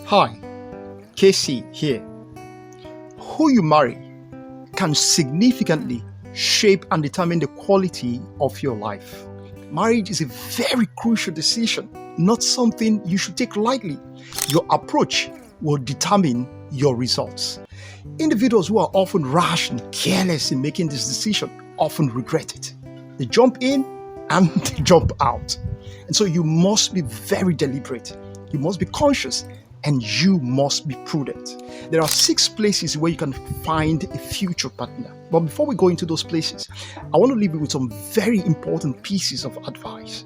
Hi, Casey here. Who you marry can significantly shape and determine the quality of your life. Marriage is a very crucial decision, not something you should take lightly. Your approach will determine your results. Individuals who are often rash and careless in making this decision often regret it. They jump in and they jump out. And so you must be very deliberate. You must be conscious and you must be prudent. There are 6 places where you can find a future partner. But before we go into those places, I want to leave you with some very important pieces of advice.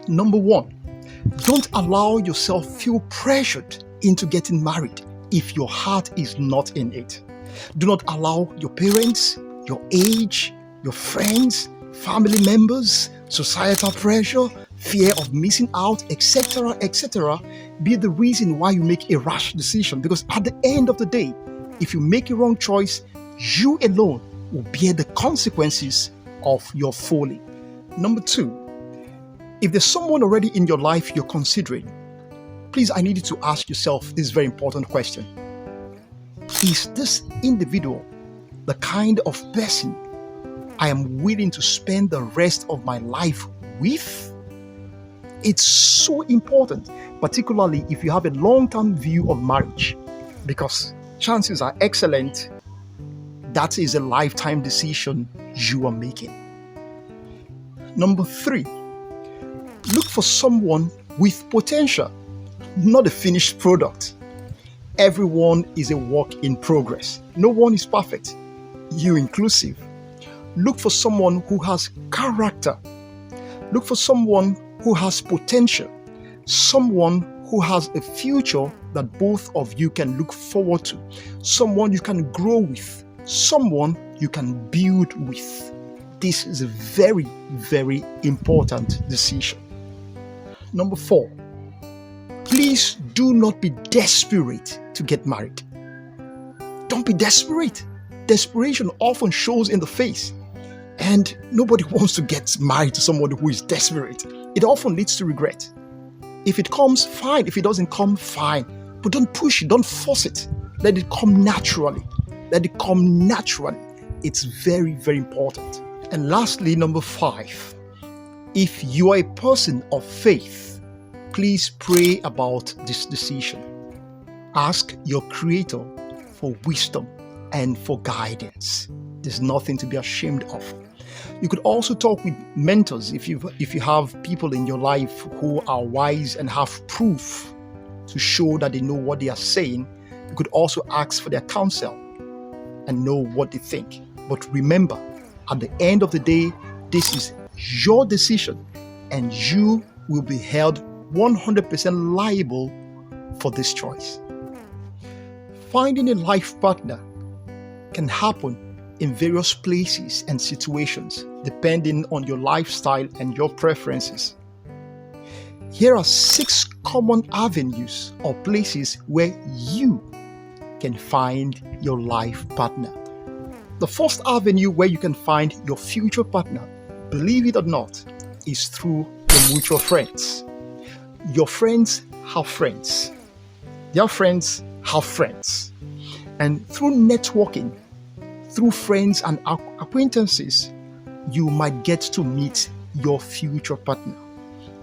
Number 1, don't allow yourself feel pressured into getting married if your heart is not in it. Do not allow your parents, your age, your friends, family members, societal pressure, fear of missing out, etc., be the reason why you make a rash decision. Because at the end of the day, if you make a wrong choice, you alone will bear the consequences of your folly. Number 2, if there's someone already in your life you're considering, please, I need you to ask yourself this very important question. Is this individual the kind of person I am willing to spend the rest of my life with? It's so important, particularly if you have a long-term view of marriage, because chances are excellent that is a lifetime decision you are making. Number 3, look for someone with potential, not a finished product. Everyone is a work in progress. No one is perfect, you inclusive. Look for someone who has character. Look for someone who has potential, someone who has a future that both of you can look forward to, someone you can grow with, someone you can build with. This is a very, very important decision. Number 4, please do not be desperate to get married. Don't be desperate. Desperation often shows in the face, and nobody wants to get married to somebody who is desperate. It often leads to regret. If it comes, fine. If it doesn't come, fine. But don't push it. Don't force it. Let it come naturally. Let it come naturally. It's very, very important. And lastly, number 5, if you are a person of faith, please pray about this decision. Ask your Creator for wisdom and for guidance. There's nothing to be ashamed of. You could also talk with mentors if you have people in your life who are wise and have proof to show that they know what they are saying. You could also ask for their counsel and know what they think. But remember, at the end of the day, this is your decision and you will be held 100% liable for this choice. Finding a life partner can happen in various places and situations, depending on your lifestyle and your preferences. Here are 6 common avenues or places where you can find your life partner. The first avenue where you can find your future partner, believe it or not, is through your mutual friends. Your friends have friends. Their friends have friends. And through networking, through friends and acquaintances, you might get to meet your future partner.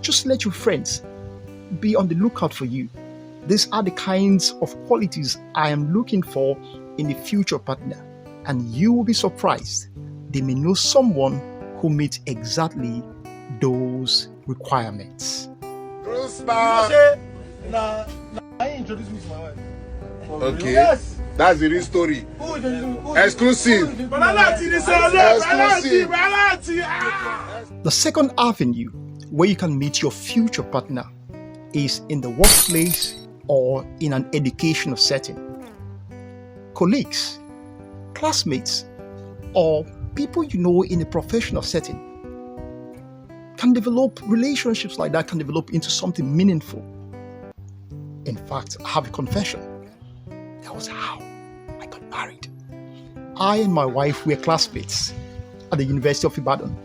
Just let your friends be on the lookout for you. These are the kinds of qualities I am looking for in a future partner, and you will be surprised. They may know someone who meets exactly those requirements. I introduced me to my wife. Okay. Yes. That's the real story. Exclusive. Exclusive. The second avenue where you can meet your future partner is in the workplace or in an educational setting. Colleagues, classmates, or people you know in a professional setting can develop relationships like that, can develop into something meaningful. In fact, I have a confession. That was how I got married. I and my wife were classmates at the University of Ibadan.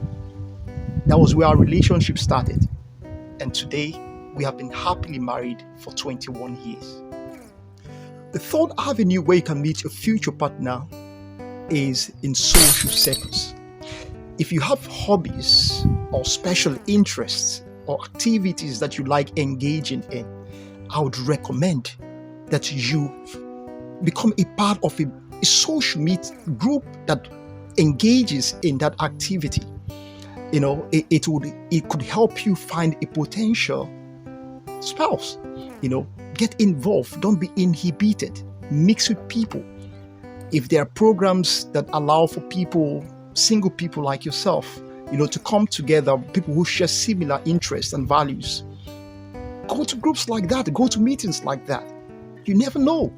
That was where our relationship started. And today, we have been happily married for 21 years. The third avenue where you can meet your future partner is in social circles. If you have hobbies or special interests or activities that you like engaging in, I would recommend that you become a part of a social meet group that engages in that activity. It could help you find a potential spouse. Get involved. Don't be inhibited. Mix with people. If there are programs that allow for single people like yourself, to come together, people who share similar interests and values, go to groups like that. Go to meetings like that. You never know.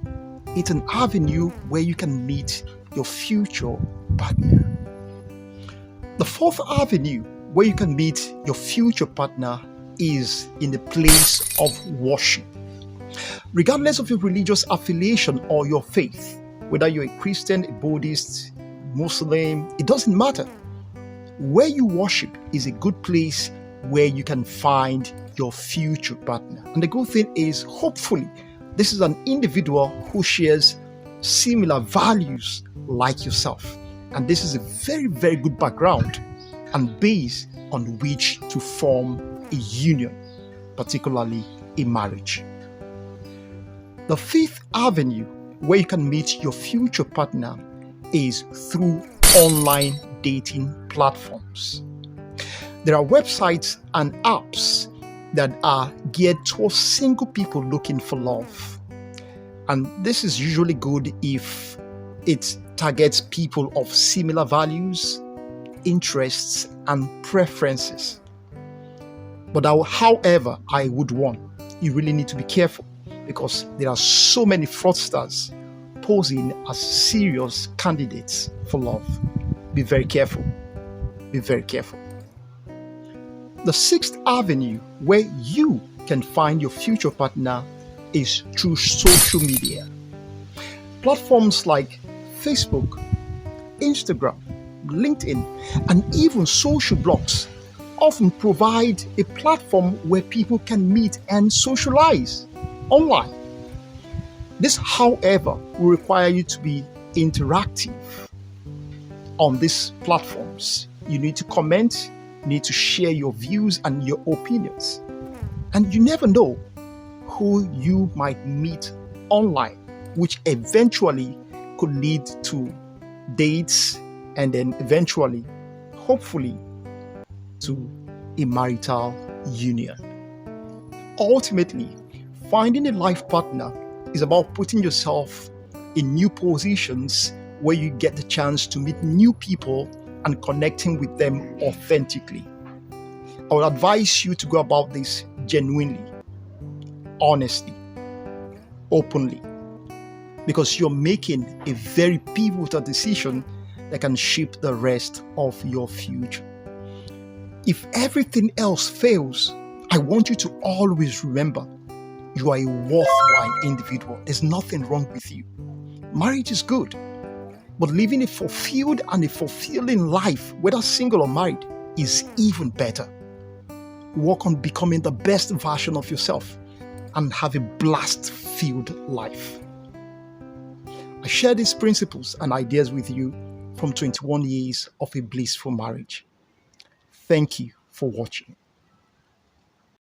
It's an avenue where you can meet your future partner. The fourth avenue where you can meet your future partner is in the place of worship. Regardless of your religious affiliation or your faith, whether you're a Christian, a Buddhist, Muslim, it doesn't matter. Where you worship is a good place where you can find your future partner. And the good thing is, hopefully, this is an individual who shares similar values like yourself. And this is a very, very good background and base on which to form a union, particularly a marriage. The fifth avenue where you can meet your future partner is through online dating platforms. There are websites and apps that are geared towards single people looking for love. And this is usually good if it targets people of similar values, interests, and preferences. But however, I would warn, you really need to be careful because there are so many fraudsters posing as serious candidates for love. Be very careful. Be very careful. The sixth avenue where you can find your future partner is through social media. Platforms like Facebook, Instagram, LinkedIn, and even social blogs often provide a platform where people can meet and socialize online. This, however, will require you to be interactive on these platforms. You need to comment, you need to share your views and your opinions. And you never know who you might meet online, which eventually could lead to dates and then eventually, hopefully, to a marital union. Ultimately, finding a life partner is about putting yourself in new positions where you get the chance to meet new people and connecting with them authentically. I would advise you to go about this genuinely, honestly, openly, because you're making a very pivotal decision that can shape the rest of your future. If everything else fails, I want you to always remember you are a worthwhile individual. There's nothing wrong with you. Marriage is good, but living a fulfilled and a fulfilling life, whether single or married, is even better. Work on becoming the best version of yourself and have a blast-filled life. I share these principles and ideas with you from 21 years of a blissful marriage. Thank you for watching.